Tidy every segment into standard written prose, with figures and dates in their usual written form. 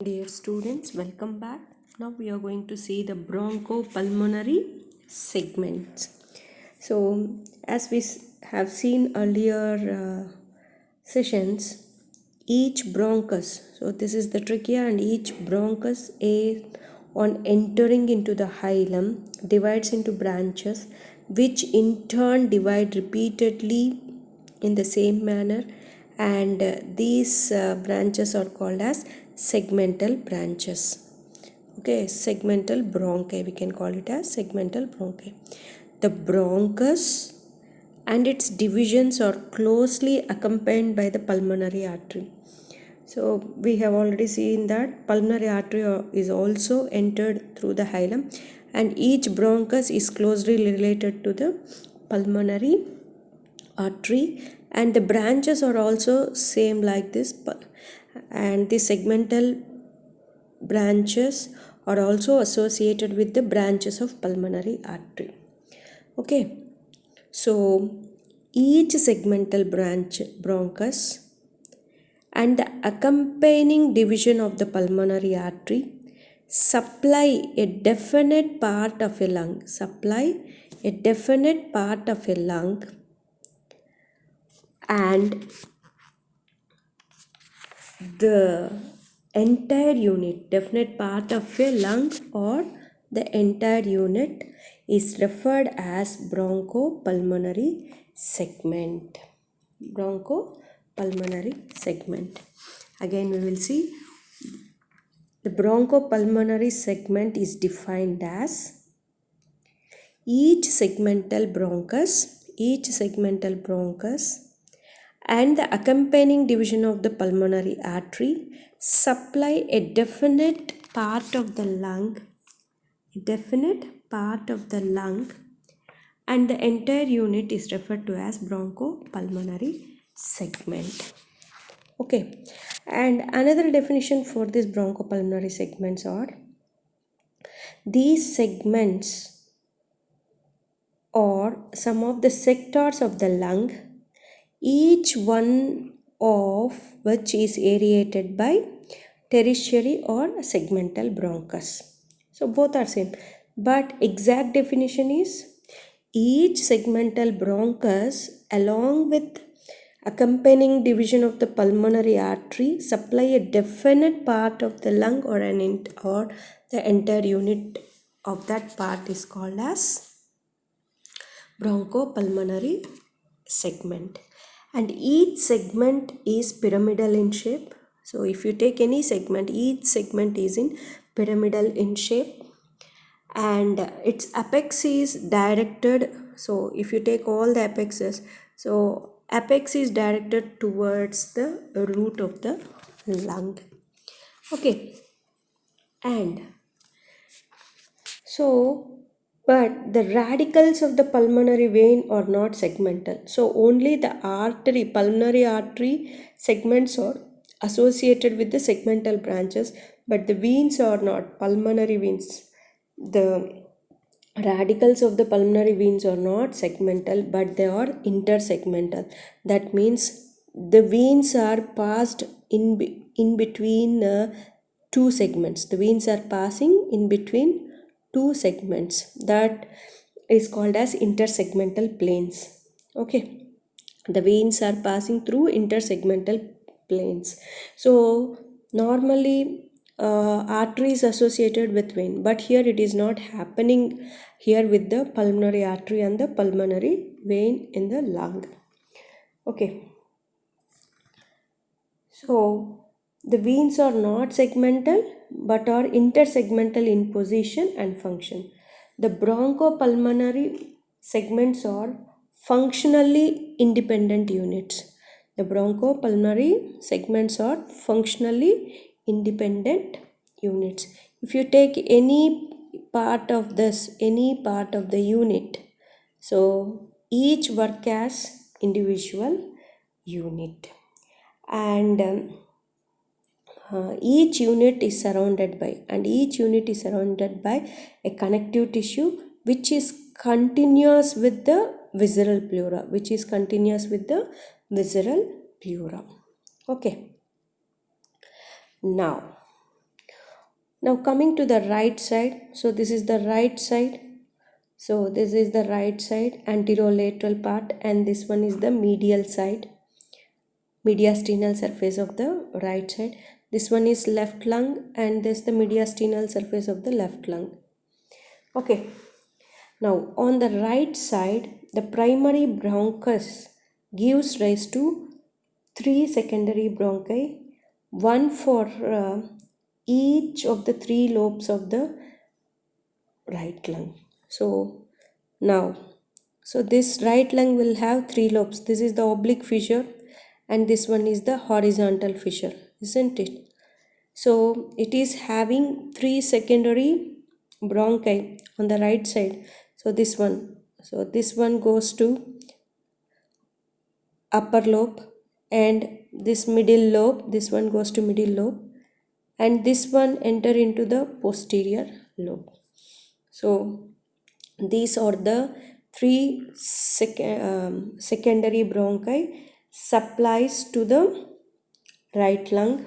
Dear students, welcome back. Now we are going to see the bronchopulmonary segments. So, as we have seen earlier sessions, each bronchus, so this is the trachea, and each bronchus on entering into the hilum divides into branches, which in turn divide repeatedly in the same manner, and these branches are called as segmental branches. Okay, segmental bronchi, we can call it as segmental bronchi. The bronchus and its divisions are closely accompanied by the pulmonary artery. So we have already seen that pulmonary artery is also entered through the hilum, and each bronchus is closely related to the pulmonary artery, and the branches are also same like this, and the segmental branches are also associated with the branches of pulmonary artery. Okay, so each segmental bronchus and the accompanying division of the pulmonary artery supply a definite part of a lung, and the entire unit, definite part of a lung or the entire unit, is referred as bronchopulmonary segment. Bronchopulmonary segment. Again, we will see the bronchopulmonary segment is defined as each segmental bronchus and the accompanying division of the pulmonary artery supply a definite part of the lung, and the entire unit is referred to as bronchopulmonary segment. Okay, and another definition for these bronchopulmonary segments are: these segments are some of the sectors of the lung, each one of which is aerated by tertiary or segmental bronchus. So both are same, but exact definition is each segmental bronchus along with accompanying division of the pulmonary artery supply a definite part of the lung or the entire unit of that part is called as bronchopulmonary segment. And each segment is pyramidal in shape. So if you take any segment, each segment is in pyramidal in shape, and its apex is directed. So if you take all the apexes, so apex is directed towards the root of the lung. Okay, and so but the radicals of the pulmonary vein are not segmental. So only the pulmonary artery segments are associated with the segmental branches, but the veins are not, pulmonary veins. The radicals of the pulmonary veins are not segmental, but they are intersegmental. That means the veins are passed in between two segments. The veins are passing in between two segments. That is called as intersegmental planes. Okay, the veins are passing through intersegmental planes. So normally artery is associated with vein, but here it is not happening here with the pulmonary artery and the pulmonary vein in the lung. Okay, so the veins are not segmental but are intersegmental in position and function. The bronchopulmonary segments are functionally independent units. The bronchopulmonary segments are functionally independent units. If you take any part of the unit, so each work as individual unit, and each unit is surrounded by a connective tissue which is continuous with the visceral pleura. Okay, now Now coming to the right side, so this is the right side. So this is the right side anterolateral part, and this one is the medial side, mediastinal surface of the right side. This one is left lung, and this the mediastinal surface of the left lung. Okay, now on the right side, the primary bronchus gives rise to three secondary bronchi, one for each of the three lobes of the right lung. So now, so this right lung will have three lobes. This is the oblique fissure, and this one is the horizontal fissure, isn't it? So it is having three secondary bronchi on the right side. So this one goes to upper lobe, and this middle lobe, this one goes to middle lobe, and this one enter into the posterior lobe. So these are the three secondary bronchi supplies to the right lung.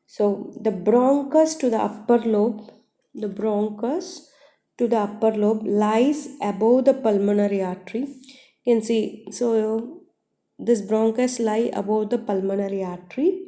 So the bronchus to the upper lobe, the bronchus to the upper lobe lies above the pulmonary artery. You can see, so this bronchus lie above the pulmonary artery,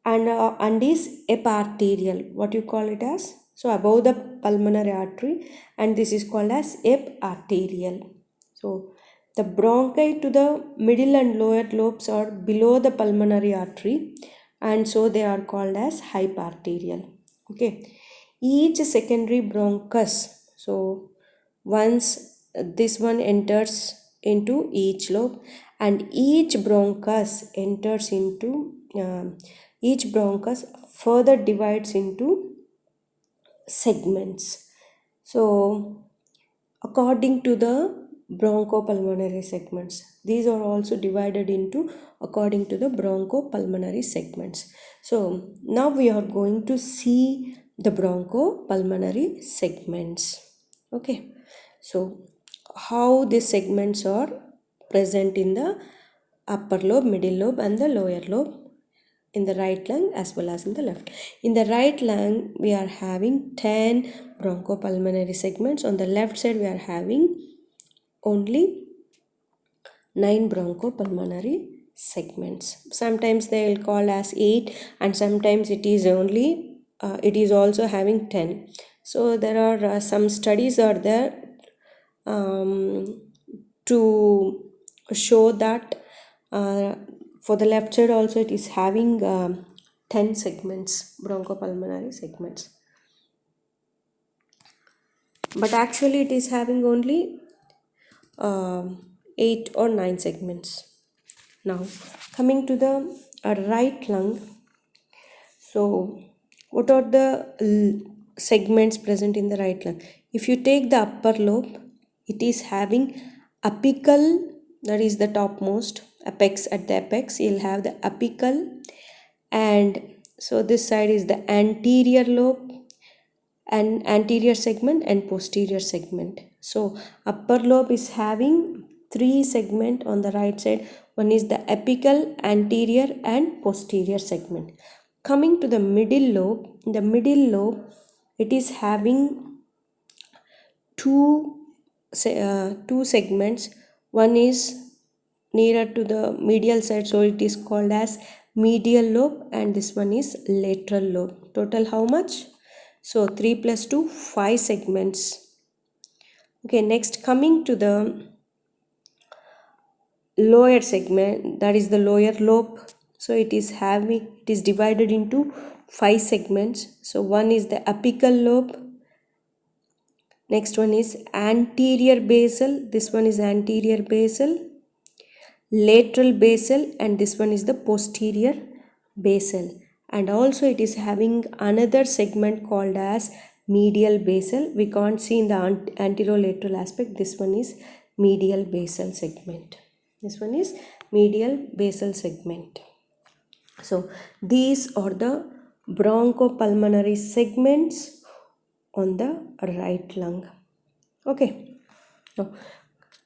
and is eparterial. What you call it as? So above the pulmonary artery, and this is called as eparterial. So the bronchi to the middle and lower lobes are below the pulmonary artery, and so they are called as hyparterial. Okay, each secondary bronchus, so once this one enters into each lobe, and each bronchus enters into each bronchus further divides into segments. So according to the bronchopulmonary segments, these are also divided into according to the bronchopulmonary segments. So now we are going to see the bronchopulmonary segments. Okay, so how these segments are present in the upper lobe, middle lobe, and the lower lobe in the right lung as well as in the left. In the right lung, we are having 10 bronchopulmonary segments. On the left side, we are having only 9 bronchopulmonary segments. Sometimes they will call as 8, and sometimes it is only it is also having 10. So there are some studies are there to show that for the left side also it is having 10 segments, bronchopulmonary segments, but actually it is having only 8 or 9 segments. Now coming to the right lung, so what are the segments present in the right lung? If you take the upper lobe, it is having apical, that is the topmost apex. At the apex you'll have the apical, and so this side is the anterior lobe and anterior segment and posterior segment. So upper lobe is having 3 segment on the right side. One is the apical, anterior, and posterior segment. Coming to the middle lobe, in the middle lobe it is having two segments. One is nearer to the medial side, so it is called as medial lobe, and this one is lateral lobe. Total how much? So 3 plus 2, 5 segments. Okay, next coming to the lower segment, that is the lower lobe. So it is divided into 5 segments. So one is the apical lobe, next one is anterior basal, this one is anterior basal, lateral basal, and this one is the posterior basal. And also it is having another segment called as medial basal. We can't see in the anterolateral aspect. This one is medial basal segment. This one is medial basal segment. So these are the bronchopulmonary segments on the right lung. Okay,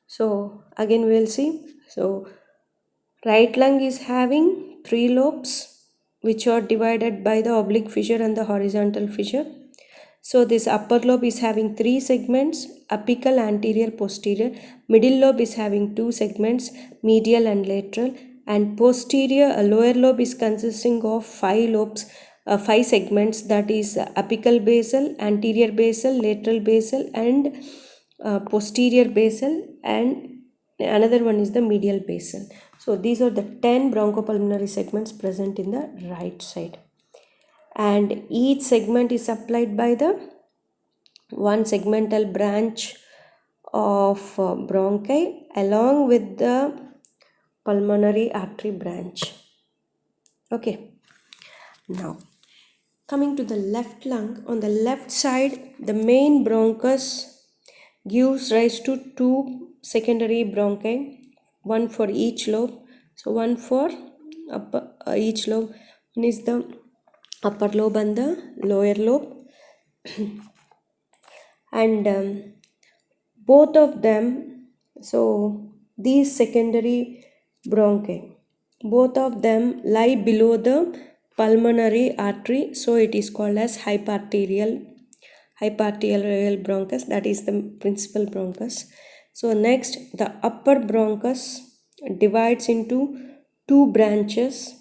so again we will see. So right lung is having 3 lobes which are divided by the oblique fissure and the horizontal fissure. So this upper lobe is having 3 segments, apical, anterior, posterior. Middle lobe is having 2 segments, medial and lateral. And posterior, lower lobe is consisting of 5 lobes, 5 segments, that is apical basal, anterior basal, lateral basal, and posterior basal, and another one is the medial basal. So these are the 10 bronchopulmonary segments present in the right side. And each segment is supplied by the one segmental branch of bronchi along with the pulmonary artery branch. Okay. Now, coming to the left lung, on the left side, the main bronchus gives rise to 2 secondary bronchi, one for each lobe. So one for each lobe. One is the upper lobe and the lower lobe. And both of them, so these secondary bronchi, both of them lie below the pulmonary artery, so it is called as hyparterial bronchus, that is the principal bronchus. So next, the upper bronchus divides into 2 branches.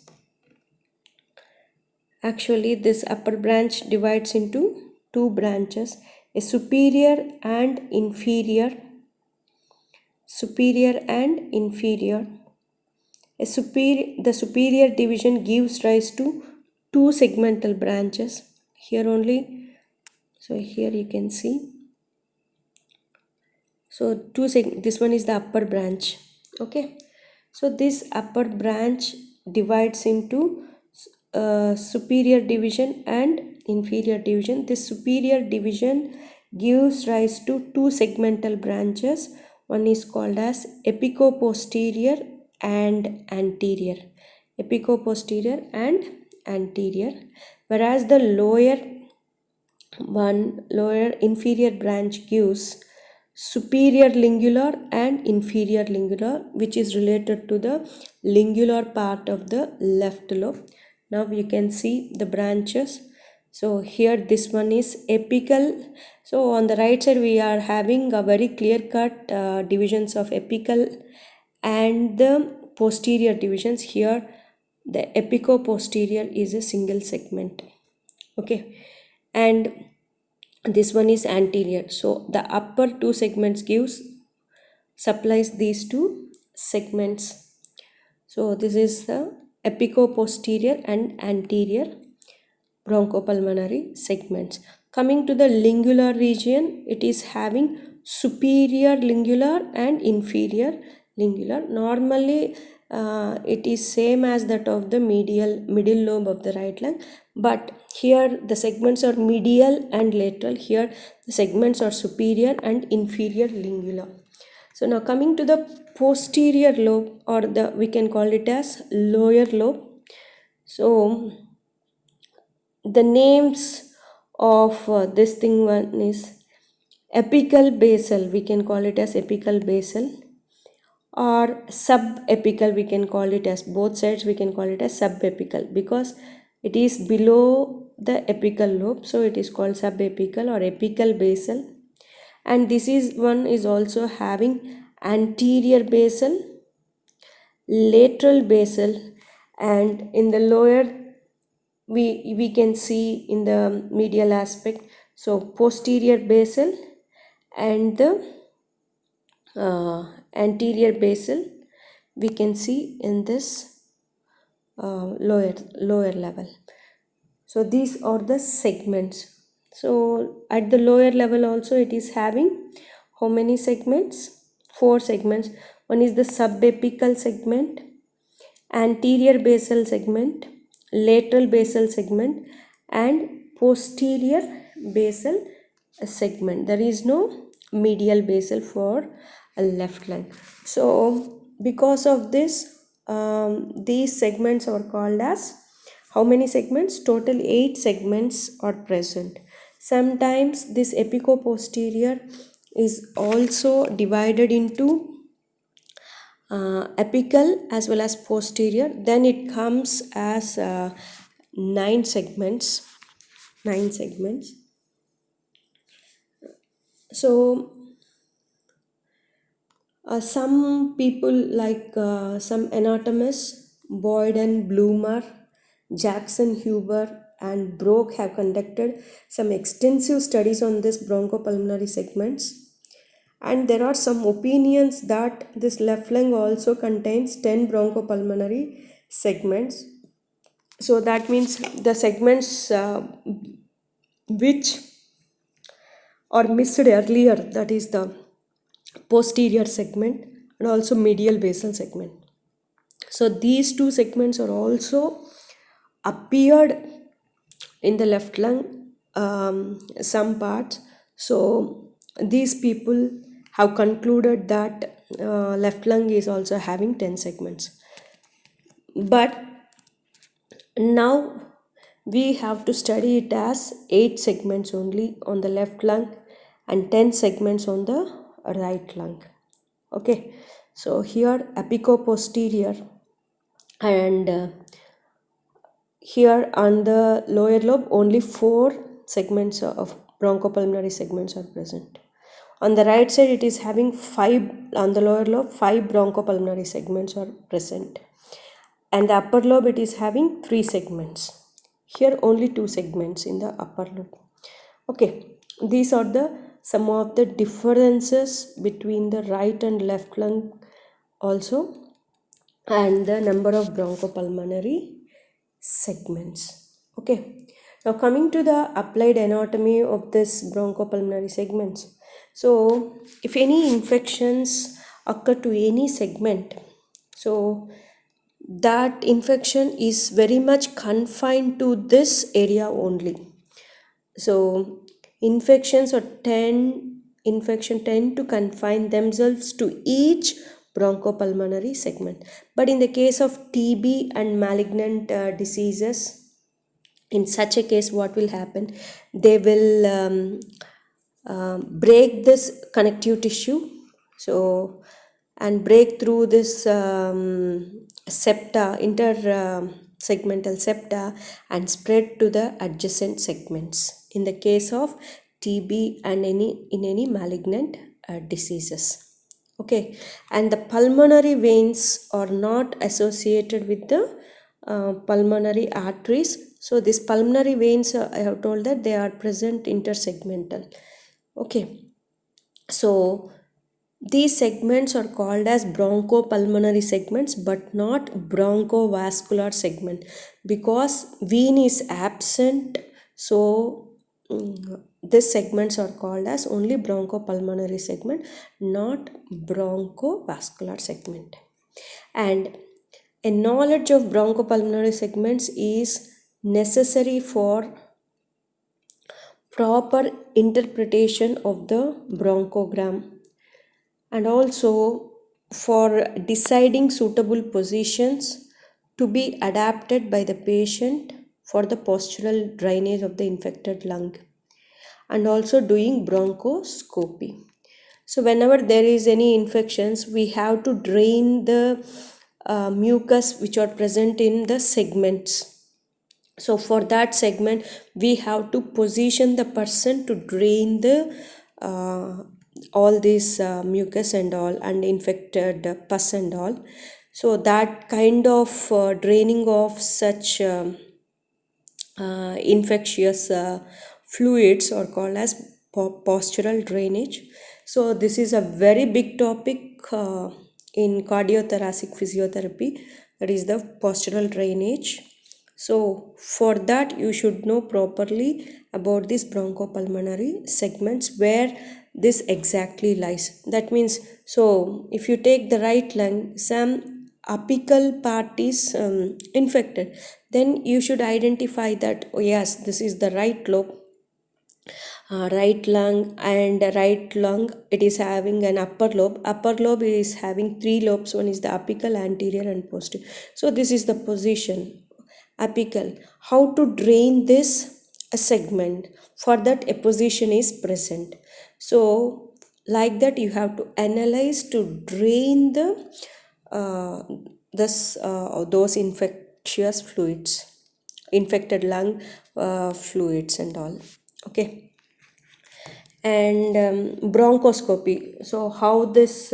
Actually, this upper branch divides into 2 branches, a superior and inferior. The superior division gives rise to 2 segmental branches. Here only, so here you can see. So this one is the upper branch. Okay. So this upper branch divides into superior division and inferior division. This superior division gives rise to 2 segmental branches. One is called as apicoposterior and anterior. Apicoposterior and anterior. Whereas the lower inferior branch gives superior lingular and inferior lingular, which is related to the lingular part of the left lobe. Now you can see the branches. So here this one is apical. So on the right side we are having a very clear cut divisions of apical and the posterior divisions. Here the apicoposterior is a single segment. Okay, and this one is anterior. So the upper 2 segments supplies these 2 segments. So this is the apicoposterior and anterior bronchopulmonary segments. Coming to the lingular region, it is having superior lingular and inferior lingular. Normally it is same as that of the middle lobe of the right lung, but here the segments are medial and lateral. Here the segments are superior and inferior lingular. So now coming to the posterior lobe, or we can call it as lower lobe. So the names of this thing, one is apical basal, we can call it as apical basal, or subapical, we can call it as, both sides we can call it as subapical, because it is below the apical lobe, so it is called subapical or apical basal. And this is one is also having anterior basal, lateral basal, and in the lower we can see in the medial aspect, so posterior basal and the anterior basal we can see in this lower level. So these are the segments. So at the lower level also it is having how many segments? 4 segments. One is the subapical segment, anterior basal segment, lateral basal segment, and posterior basal segment. There is no medial basal for a left lung. So because of this, these segments are called as, how many segments? Total 8 segments are present. Sometimes this apicoposterior is also divided into apical as well as posterior. Then it comes as 9 segments. 9 segments. So some people like some anatomists, Boyd and Bloomer, Jackson Huber, and Broke have conducted some extensive studies on this bronchopulmonary segments. And there are some opinions that this left lung also contains 10 bronchopulmonary segments. So that means the segments which are missed earlier, that is the posterior segment and also medial basal segment. So these two segments are also appeared in the left lung, some parts. So these people have concluded that left lung is also having 10 segments. But now we have to study it as 8 segments only on the left lung and 10 segments on the right lung. Okay, so here apicoposterior, and here on the lower lobe only 4 segments of bronchopulmonary segments are present. On the right side it is having 5, on the lower lobe 5 bronchopulmonary segments are present, and the upper lobe it is having 3 segments. Here only 2 segments in the upper lobe. Okay, these are the some of the differences between the right and left lung also, and the number of bronchopulmonary segments. Okay, now coming to the applied anatomy of this bronchopulmonary segments. So if any infections occur to any segment, so that infection is very much confined to this area only. So infections tend to confine themselves to each bronchopulmonary segment. But in the case of TB and malignant diseases, in such a case what will happen, they will break this connective tissue, so and break through this septa, inter segmental septa, and spread to the adjacent segments in the case of TB and any malignant diseases. Okay, and the pulmonary veins are not associated with the pulmonary arteries. So these pulmonary veins, I have told that they are present intersegmental. Okay, so these segments are called as bronchopulmonary segments but not bronchovascular segment because vein is absent. So these segments are called as only bronchopulmonary segment, not bronchovascular segment. And a knowledge of bronchopulmonary segments is necessary for proper interpretation of the bronchogram and also for deciding suitable positions to be adapted by the patient for the postural drainage of the infected lung, and also doing bronchoscopy. So whenever there is any infections, we have to drain the mucus which are present in the segments. So for that segment we have to position the person to drain the all this mucus and all and infected pus and all. So that kind of draining of such infectious fluids are called as postural drainage. So this is a very big topic in cardiothoracic physiotherapy, that is the postural drainage. So for that you should know properly about these bronchopulmonary segments where this exactly lies. That means, so if you take the right lung, some apical part is infected, then you should identify that, oh yes, this is the right lobe, right lung, and right lung it is having an upper lobe is having 3 lobes. One is the apical, anterior and posterior. So this is the position apical. How to drain this a segment, for that a position is present. So like that you have to analyze to drain the those infectious fluids. infected lung fluids and all. Okay. And bronchoscopy. So how this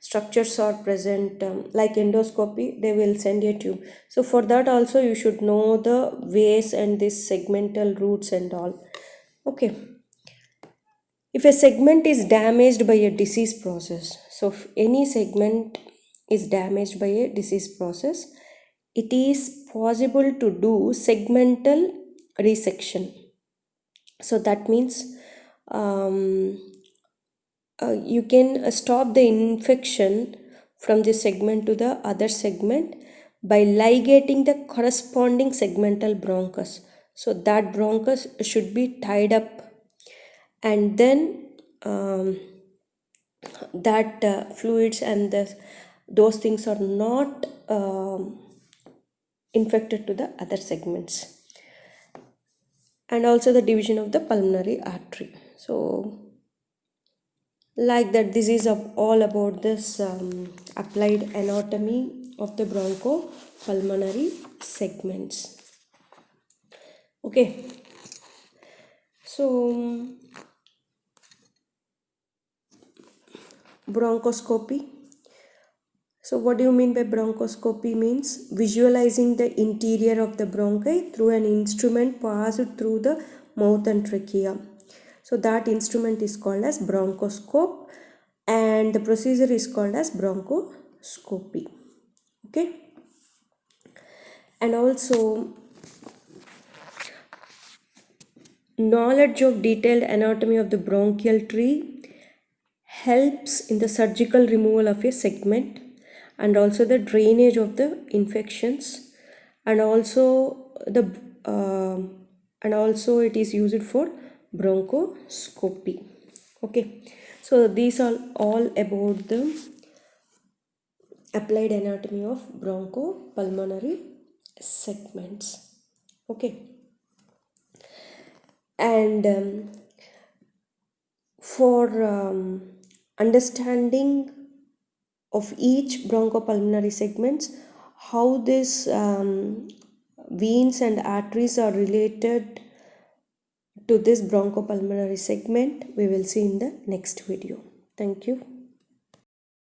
structures are present, like endoscopy, they will send a tube. So for that also you should know the ways and this segmental roots and all. Okay. If a segment is damaged by a disease process, so if any segment is damaged by a disease process, it is possible to do segmental resection. So that means um, you can stop the infection from this segment to the other segment by ligating the corresponding segmental bronchus. So that bronchus should be tied up, and then that fluids and those things are not infected to the other segments. And also the division of the pulmonary artery. So like that, this is all about this applied anatomy of the bronchopulmonary segments. Okay, so bronchoscopy. So what do you mean by bronchoscopy? Means visualizing the interior of the bronchi through an instrument passed through the mouth and trachea. So that instrument is called as bronchoscope, and the procedure is called as bronchoscopy. Okay. And also knowledge of detailed anatomy of the bronchial tree helps in the surgical removal of a segment, and also the drainage of the infections, and also the and also it is used for bronchoscopy. Okay, so these are all about the applied anatomy of bronchopulmonary segments. Okay, and for understanding of each bronchopulmonary segments, how this veins and arteries are related to this bronchopulmonary segment, we will see in the next video. Thank you.